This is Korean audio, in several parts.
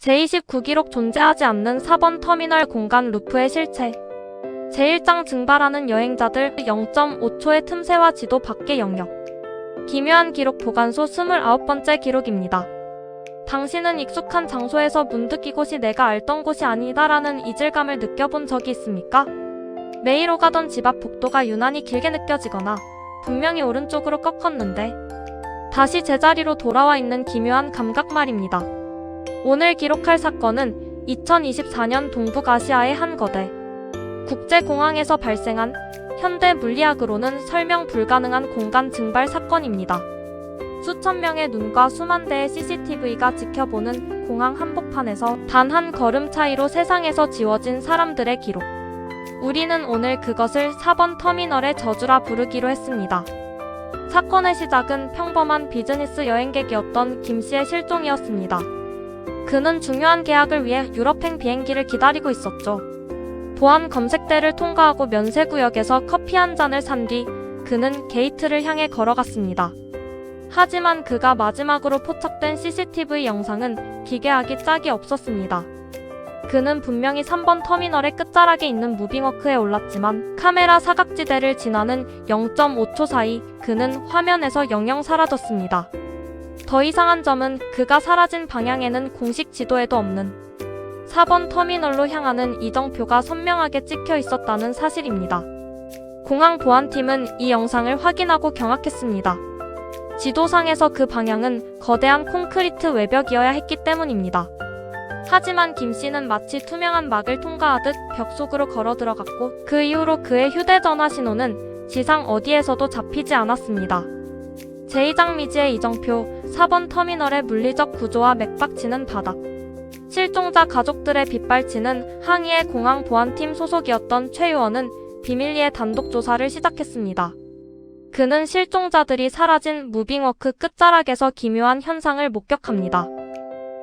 제29기록 존재하지 않는 4번 터미널 공간 루프의 실체. 제1장 증발하는 여행자들 0.5초의 틈새와 지도 밖의 영역. 기묘한 기록 보관소 29번째 기록입니다. 당신은 익숙한 장소에서 문득 이곳이 내가 알던 곳이 아니다라는 이질감을 느껴본 적이 있습니까? 매일 오가던 집 앞 복도가 유난히 길게 느껴지거나 분명히 오른쪽으로 꺾었는데 다시 제자리로 돌아와 있는 기묘한 감각 말입니다. 오늘 기록할 사건은 2024년 동북아시아의 한 거대 국제공항에서 발생한 현대 물리학으로는 설명 불가능한 공간 증발 사건입니다. 수천 명의 눈과 수만 대의 CCTV가 지켜보는 공항 한복판에서 단 한 걸음 차이로 세상에서 지워진 사람들의 기록. 우리는 오늘 그것을 4번 터미널의 저주라 부르기로 했습니다. 사건의 시작은 평범한 비즈니스 여행객이었던 김 씨의 실종이었습니다. 그는 중요한 계약을 위해 유럽행 비행기를 기다리고 있었죠. 보안 검색대를 통과하고 면세구역에서 커피 한 잔을 산 뒤 그는 게이트를 향해 걸어갔습니다. 하지만 그가 마지막으로 포착된 CCTV 영상은 기괴하기 짝이 없었습니다. 그는 분명히 3번 터미널의 끝자락에 있는 무빙워크에 올랐지만 카메라 사각지대를 지나는 0.5초 사이 그는 화면에서 영영 사라졌습니다. 더 이상한 점은 그가 사라진 방향에는 공식 지도에도 없는 4번 터미널로 향하는 이정표가 선명하게 찍혀 있었다는 사실입니다. 공항 보안팀은 이 영상을 확인하고 경악했습니다. 지도상에서 그 방향은 거대한 콘크리트 외벽이어야 했기 때문입니다. 하지만 김 씨는 마치 투명한 막을 통과하듯 벽 속으로 걸어 들어갔고 그 이후로 그의 휴대전화 신호는 지상 어디에서도 잡히지 않았습니다. 제2장 미지의 이정표, 4번 터미널의 물리적 구조와 맥박치는 바닥. 실종자 가족들의 빗발치는 항의의 공항 보안팀 소속이었던 최 의원은 비밀리에 단독 조사를 시작했습니다. 그는 실종자들이 사라진 무빙워크 끝자락에서 기묘한 현상을 목격합니다.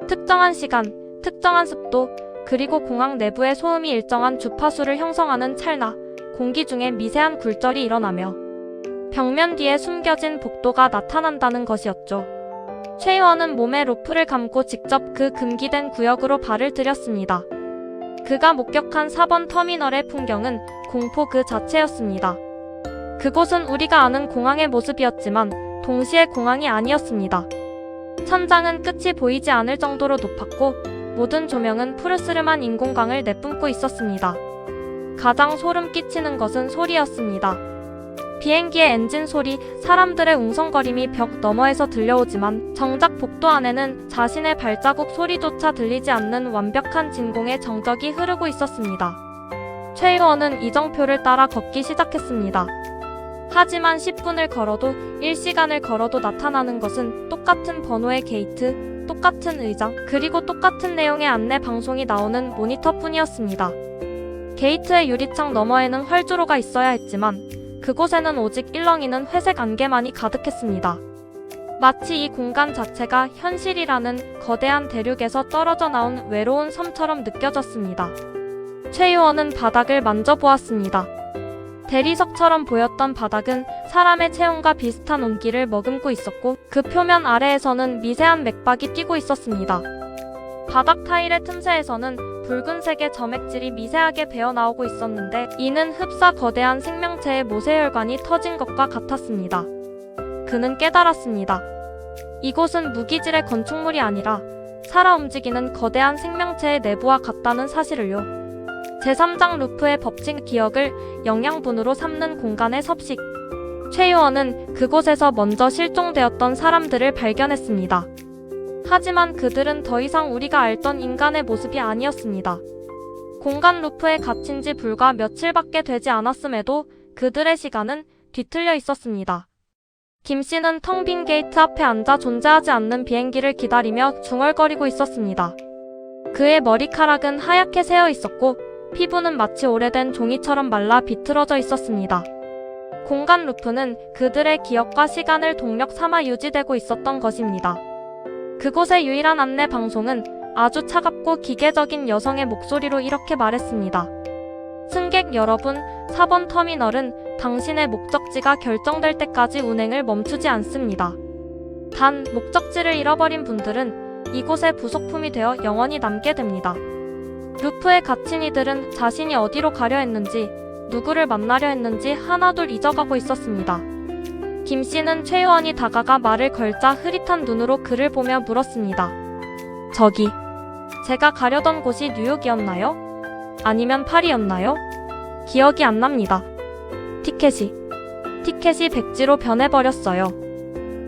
특정한 시간, 특정한 습도, 그리고 공항 내부의 소음이 일정한 주파수를 형성하는 찰나, 공기 중에 미세한 굴절이 일어나며 벽면 뒤에 숨겨진 복도가 나타난다는 것이었죠. 최 의원은 몸에 로프를 감고 직접 그 금기된 구역으로 발을 들였습니다. 그가 목격한 4번 터미널의 풍경은 공포 그 자체였습니다. 그곳은 우리가 아는 공항의 모습이었지만 동시에 공항이 아니었습니다. 천장은 끝이 보이지 않을 정도로 높았고 모든 조명은 푸르스름한 인공광을 내뿜고 있었습니다. 가장 소름 끼치는 것은 소리였습니다. 비행기의 엔진 소리, 사람들의 웅성거림이 벽 너머에서 들려오지만 정작 복도 안에는 자신의 발자국 소리조차 들리지 않는 완벽한 진공의 정적이 흐르고 있었습니다. 최 의원은 이정표를 따라 걷기 시작했습니다. 하지만 10분을 걸어도 1시간을 걸어도 나타나는 것은 똑같은 번호의 게이트, 똑같은 의자, 그리고 똑같은 내용의 안내 방송이 나오는 모니터뿐이었습니다. 게이트의 유리창 너머에는 활주로가 있어야 했지만 그곳에는 오직 일렁이는 회색 안개만이 가득했습니다. 마치 이 공간 자체가 현실이라는 거대한 대륙에서 떨어져 나온 외로운 섬처럼 느껴졌습니다. 최 의원은 바닥을 만져보았습니다. 대리석처럼 보였던 바닥은 사람의 체온과 비슷한 온기를 머금고 있었고 그 표면 아래에서는 미세한 맥박이 뛰고 있었습니다. 바닥 타일의 틈새에서는 붉은색의 점액질이 미세하게 배어나오고 있었는데 이는 흡사 거대한 생명체의 모세혈관이 터진 것과 같았습니다. 그는 깨달았습니다. 이곳은 무기질의 건축물이 아니라 살아 움직이는 거대한 생명체의 내부와 같다는 사실을요. 제3장 루프의 법칙 기억을 영양분으로 삼는 공간의 섭식. 최 의원은 그곳에서 먼저 실종되었던 사람들을 발견했습니다. 하지만 그들은 더 이상 우리가 알던 인간의 모습이 아니었습니다. 공간 루프에 갇힌 지 불과 며칠밖에 되지 않았음에도 그들의 시간은 뒤틀려 있었습니다. 김 씨는 텅 빈 게이트 앞에 앉아 존재하지 않는 비행기를 기다리며 중얼거리고 있었습니다. 그의 머리카락은 하얗게 새어 있었고 피부는 마치 오래된 종이처럼 말라 비틀어져 있었습니다. 공간 루프는 그들의 기억과 시간을 동력 삼아 유지되고 있었던 것입니다. 그곳의 유일한 안내 방송은 아주 차갑고 기계적인 여성의 목소리로 이렇게 말했습니다. 승객 여러분, 4번 터미널은 당신의 목적지가 결정될 때까지 운행을 멈추지 않습니다. 단, 목적지를 잃어버린 분들은 이곳의 부속품이 되어 영원히 남게 됩니다. 루프에 갇힌 이들은 자신이 어디로 가려 했는지, 누구를 만나려 했는지 하나둘 잊어가고 있었습니다. 김 씨는 최유원이 다가가 말을 걸자 흐릿한 눈으로 그를 보며 물었습니다. 저기, 제가 가려던 곳이 뉴욕이었나요? 아니면 파리였나요? 기억이 안 납니다. 티켓이 백지로 변해버렸어요.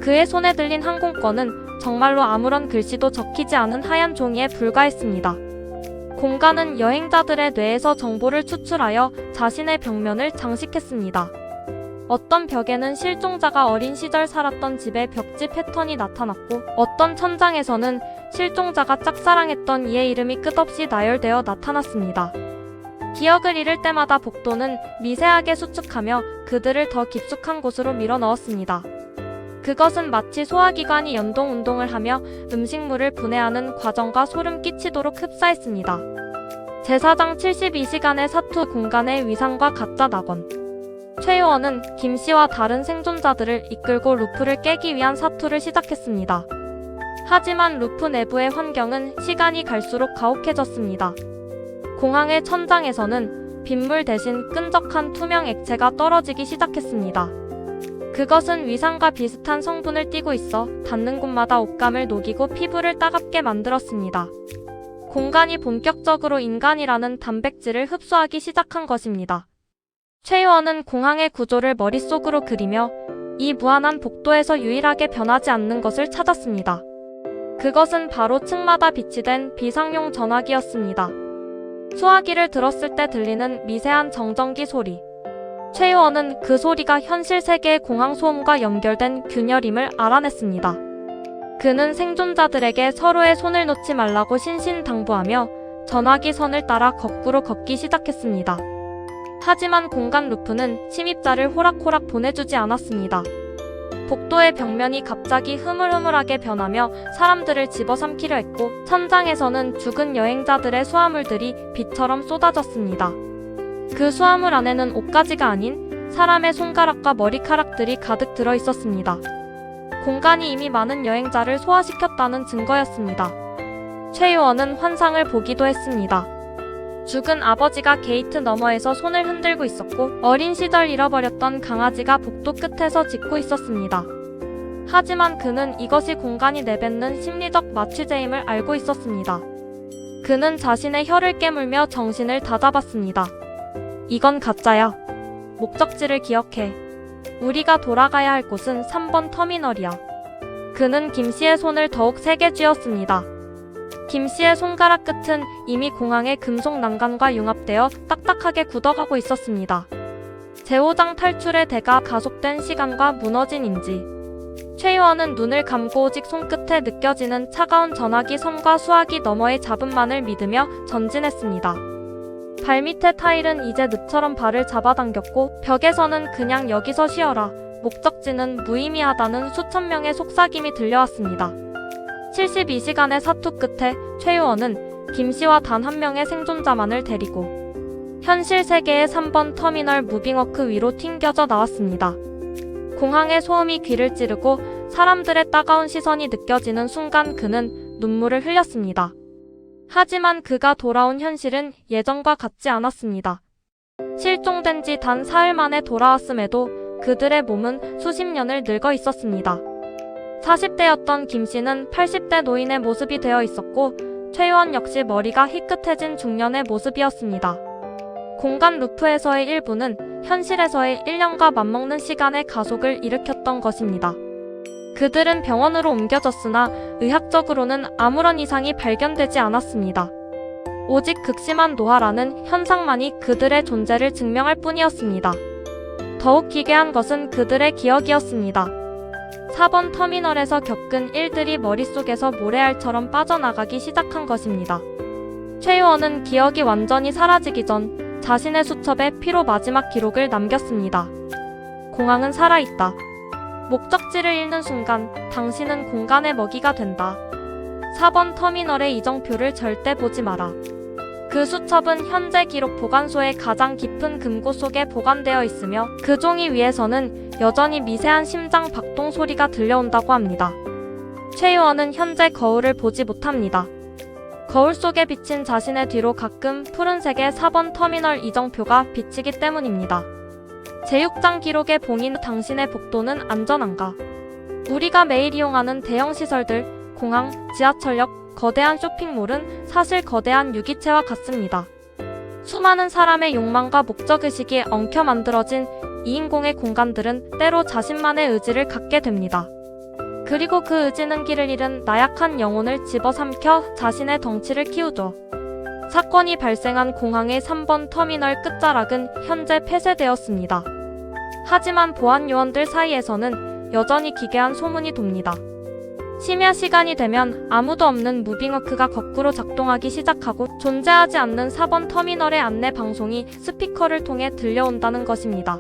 그의 손에 들린 항공권은 정말로 아무런 글씨도 적히지 않은 하얀 종이에 불과했습니다. 공간은 여행자들의 뇌에서 정보를 추출하여 자신의 벽면을 장식했습니다. 어떤 벽에는 실종자가 어린 시절 살았던 집의 벽지 패턴이 나타났고, 어떤 천장에서는 실종자가 짝사랑했던 이의 이름이 끝없이 나열되어 나타났습니다. 기억을 잃을 때마다 복도는 미세하게 수축하며 그들을 더 깊숙한 곳으로 밀어 넣었습니다. 그것은 마치 소화기관이 연동 운동을 하며 음식물을 분해하는 과정과 소름 끼치도록 흡사했습니다. 제4장 72시간의 사투 공간의 위상과 가짜 낙원. 최유원은 김 씨와 다른 생존자들을 이끌고 루프를 깨기 위한 사투를 시작했습니다. 하지만 루프 내부의 환경은 시간이 갈수록 가혹해졌습니다. 공항의 천장에서는 빗물 대신 끈적한 투명 액체가 떨어지기 시작했습니다. 그것은 위상과 비슷한 성분을 띠고 있어 닿는 곳마다 옷감을 녹이고 피부를 따갑게 만들었습니다. 공간이 본격적으로 인간이라는 단백질을 흡수하기 시작한 것입니다. 최유원은 공항의 구조를 머릿속으로 그리며 이 무한한 복도에서 유일하게 변하지 않는 것을 찾았습니다. 그것은 바로 층마다 비치된 비상용 전화기였습니다. 수화기를 들었을 때 들리는 미세한 정전기 소리. 최유원은 그 소리가 현실 세계의 공항 소음과 연결된 균열임을 알아냈습니다. 그는 생존자들에게 서로의 손을 놓지 말라고 신신당부하며 전화기 선을 따라 거꾸로 걷기 시작했습니다. 하지만 공간 루프는 침입자를 호락호락 보내주지 않았습니다. 복도의 벽면이 갑자기 흐물흐물하게 변하며 사람들을 집어삼키려 했고, 천장에서는 죽은 여행자들의 수화물들이 비처럼 쏟아졌습니다. 그 수화물 안에는 옷가지가 아닌 사람의 손가락과 머리카락들이 가득 들어 있었습니다. 공간이 이미 많은 여행자를 소화시켰다는 증거였습니다. 최유원은 환상을 보기도 했습니다. 죽은 아버지가 게이트 너머에서 손을 흔들고 있었고, 어린 시절 잃어버렸던 강아지가 복도 끝에서 짖고 있었습니다. 하지만 그는 이것이 공간이 내뱉는 심리적 마취제임을 알고 있었습니다. 그는 자신의 혀를 깨물며 정신을 다잡았습니다. 이건 가짜야. 목적지를 기억해. 우리가 돌아가야 할 곳은 3번 터미널이야. 그는 김 씨의 손을 더욱 세게 쥐었습니다. 김 씨의 손가락 끝은 이미 공항의 금속 난간과 융합되어 딱딱하게 굳어가고 있었습니다. 제5장 탈출의 대가 가속된 시간과 무너진 인지. 최유원은 눈을 감고 오직 손끝에 느껴지는 차가운 전화기 선과 수화기 너머의 잡음만을 믿으며 전진했습니다. 발밑의 타일은 이제 늪처럼 발을 잡아당겼고, 벽에서는 그냥 여기서 쉬어라, 목적지는 무의미하다는 수천 명의 속삭임이 들려왔습니다. 72시간의 사투 끝에 최유원은 김 씨와 단 한 명의 생존자만을 데리고 현실 세계의 3번 터미널 무빙워크 위로 튕겨져 나왔습니다. 공항의 소음이 귀를 찌르고 사람들의 따가운 시선이 느껴지는 순간 그는 눈물을 흘렸습니다. 하지만 그가 돌아온 현실은 예전과 같지 않았습니다. 실종된 지 단 사흘 만에 돌아왔음에도 그들의 몸은 수십 년을 늙어 있었습니다. 40대였던 김 씨는 80대 노인의 모습이 되어 있었고, 최유원 역시 머리가 희끗해진 중년의 모습이었습니다. 공간 루프에서의 일부는 현실에서의 1년과 맞먹는 시간의 가속을 일으켰던 것입니다. 그들은 병원으로 옮겨졌으나 의학적으로는 아무런 이상이 발견되지 않았습니다. 오직 극심한 노화라는 현상만이 그들의 존재를 증명할 뿐이었습니다. 더욱 기괴한 것은 그들의 기억이었습니다. 4번 터미널에서 겪은 일들이 머릿속에서 모래알처럼 빠져나가기 시작한 것입니다. 최유원은 기억이 완전히 사라지기 전 자신의 수첩에 피로 마지막 기록을 남겼습니다. 공항은 살아있다. 목적지를 잃는 순간 당신은 공간의 먹이가 된다. 4번 터미널의 이정표를 절대 보지 마라. 그 수첩은 현재 기록 보관소의 가장 깊은 금고 속에 보관되어 있으며, 그 종이 위에서는 여전히 미세한 심장 박동 소리가 들려온다고 합니다. 최 요원은 현재 거울을 보지 못합니다. 거울 속에 비친 자신의 뒤로 가끔 푸른색의 4번 터미널 이정표가 비치기 때문입니다. 제6장 기록에 봉인 당신의 복도는 안전한가? 우리가 매일 이용하는 대형 시설들, 공항, 지하철역, 거대한 쇼핑몰은 사실 거대한 유기체와 같습니다. 수많은 사람의 욕망과 목적의식이 엉켜 만들어진 이인공의 공간들은 때로 자신만의 의지를 갖게 됩니다. 그리고 그 의지는 길을 잃은 나약한 영혼을 집어삼켜 자신의 덩치를 키우죠. 사건이 발생한 공항의 3번 터미널 끝자락은 현재 폐쇄되었습니다. 하지만 보안 요원들 사이에서는 여전히 기괴한 소문이 돕니다. 심야 시간이 되면 아무도 없는 무빙워크가 거꾸로 작동하기 시작하고 존재하지 않는 4번 터미널의 안내 방송이 스피커를 통해 들려온다는 것입니다.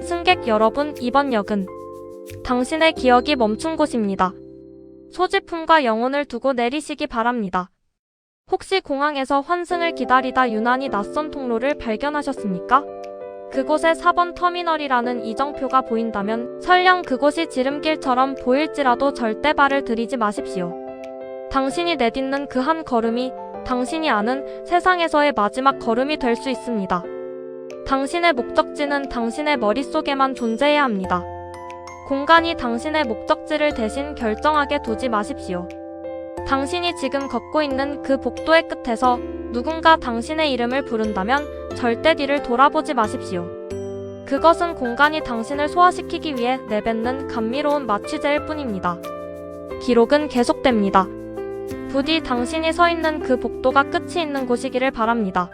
승객 여러분, 이번 역은 당신의 기억이 멈춘 곳입니다. 소지품과 영혼을 두고 내리시기 바랍니다. 혹시 공항에서 환승을 기다리다 유난히 낯선 통로를 발견하셨습니까? 그곳에 4번 터미널이라는 이정표가 보인다면 설령 그곳이 지름길처럼 보일지라도 절대 발을 들이지 마십시오. 당신이 내딛는 그 한 걸음이 당신이 아는 세상에서의 마지막 걸음이 될 수 있습니다. 당신의 목적지는 당신의 머릿속에만 존재해야 합니다. 공간이 당신의 목적지를 대신 결정하게 두지 마십시오. 당신이 지금 걷고 있는 그 복도의 끝에서 누군가 당신의 이름을 부른다면 절대 뒤를 돌아보지 마십시오. 그것은 공간이 당신을 소화시키기 위해 내뱉는 감미로운 마취제일 뿐입니다. 기록은 계속됩니다. 부디 당신이 서 있는 그 복도가 끝이 있는 곳이기를 바랍니다.